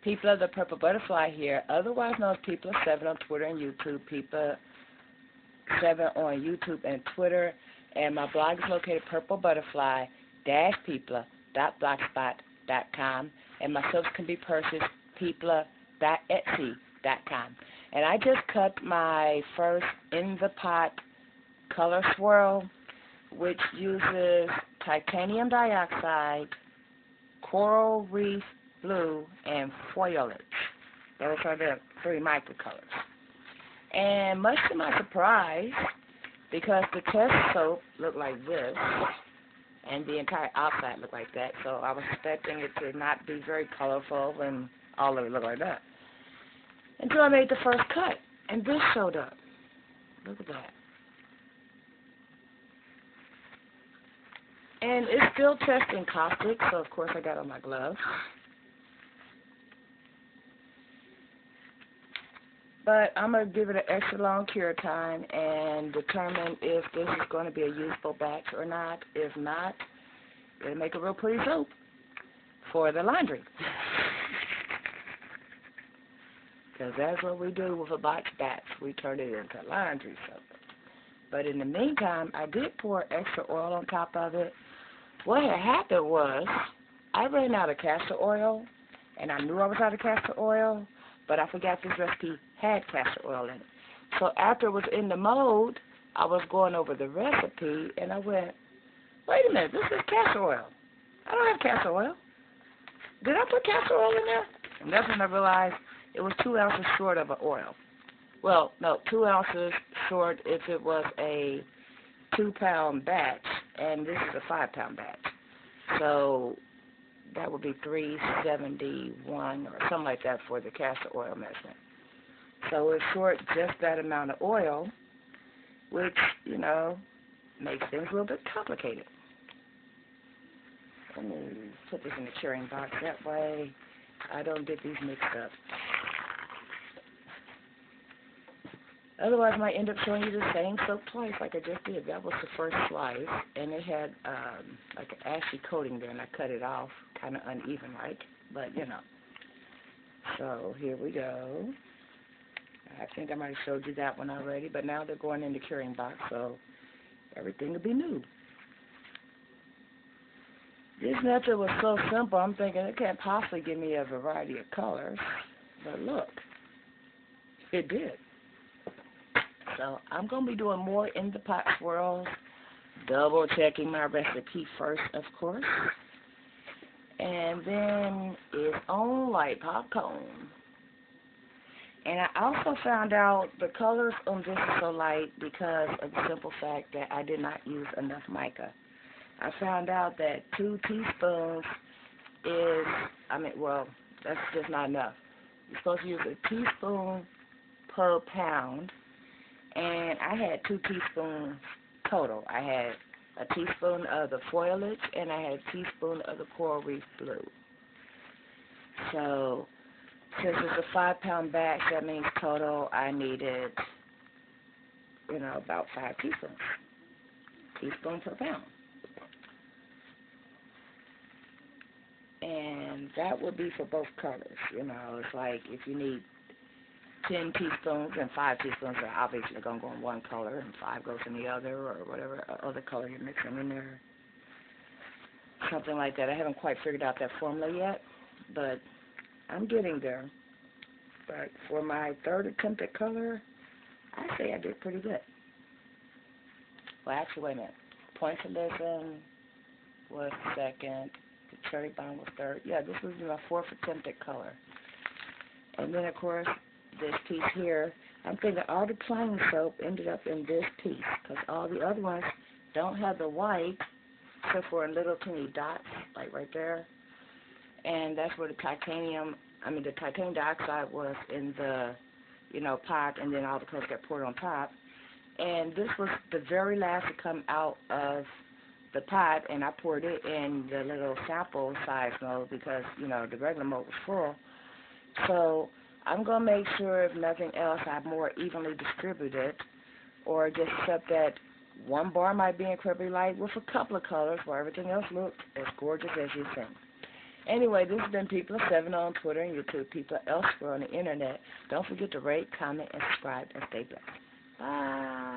People the Purple Butterfly here, otherwise known as People7 on Twitter and YouTube, People7 on YouTube and Twitter, and my blog is located purple-people.blogspot.com, and my soaps can be purchased people.etsy.com. And I just cut my first in the pot color swirl, which uses titanium dioxide, coral reef blue, and foliage. Those are the three microcolors. And much to my surprise, because the test soap looked like this, and the entire outside looked like that, so I was expecting it to not be very colorful and all of it looked like that. Until I made the first cut, and this showed up. Look at that. And it's still testing caustic, so of course I got on my gloves. But I'm going to give it an extra long cure time and determine if this is going to be a useful batch or not. If not, it'll make a real pretty soap for the laundry. Because that's what we do with a box batch. We turn it into laundry soap. But in the meantime, I did pour extra oil on top of it. What had happened was I ran out of castor oil, and I knew I was out of castor oil, but I forgot this recipe had castor oil in it. So after it was in the mold, I was going over the recipe, and I went, wait a minute, this is castor oil. I don't have castor oil. Did I put castor oil in there? And that's when I realized it was 2 ounces short of an oil. Well, no, 2 ounces short if it was a 2-pound batch, and this is a 5-pound batch. So that would be 371 or something like that for the castor oil measurement. So it's short just that amount of oil, which, you know, makes things a little bit complicated. Let me put this in the curing box. That way I don't get these mixed up. Otherwise, I might end up showing you the same soap twice like I just did. That was the first slice, and it had like an ashy coating there, and I cut it off kind of uneven-like, but, you know. So here we go. I think I might have showed you that one already, but now they're going in the curing box, so everything will be new. This method was so simple, I'm thinking it can't possibly give me a variety of colors, but look, it did. So I'm going to be doing more in the pot swirls, double checking my recipe first, of course. And then it's on like popcorn. And I also found out the colors on this are so light because of the simple fact that I did not use enough mica. I found out that 2 teaspoons is, well, that's just not enough. You're supposed to use a teaspoon per pound. And I had 2 teaspoons total. I had a teaspoon of the foliage, and I had a teaspoon of the coral reef blue. So, since it's a 5-pound batch, that means total I needed, you know, about 5 teaspoons. Teaspoon per pound. And that would be for both colors. You know, it's like if you need 10 teaspoons and 5 teaspoons are obviously going to go in one color and 5 goes in the other, or whatever other color you're mixing in there. Something like that. I haven't quite figured out that formula yet, but I'm getting there. But for my third attempt at color, I say I did pretty good. Well, actually, wait a minute. Pointillism was second. The cherry bomb was third. Yeah, this was my 4th attempt at color. And then, of course, this piece here, I'm thinking all the plain soap ended up in this piece because all the other ones don't have the white except for in little teeny dots, like right there. And that's where the titanium dioxide was in the, you know, pot, and then all the colors got poured on top. And this was the very last to come out of the pot, and I poured it in the little sample size mode because, you know, the regular mode was full. So I'm going to make sure, if nothing else, I more evenly distribute it, or just accept that one bar might be incredibly light with a couple of colors where everything else looked as gorgeous as you think. Anyway, this has been People of 7 on Twitter and YouTube, People elsewhere on the internet. Don't forget to rate, comment, and subscribe, and stay blessed. Bye.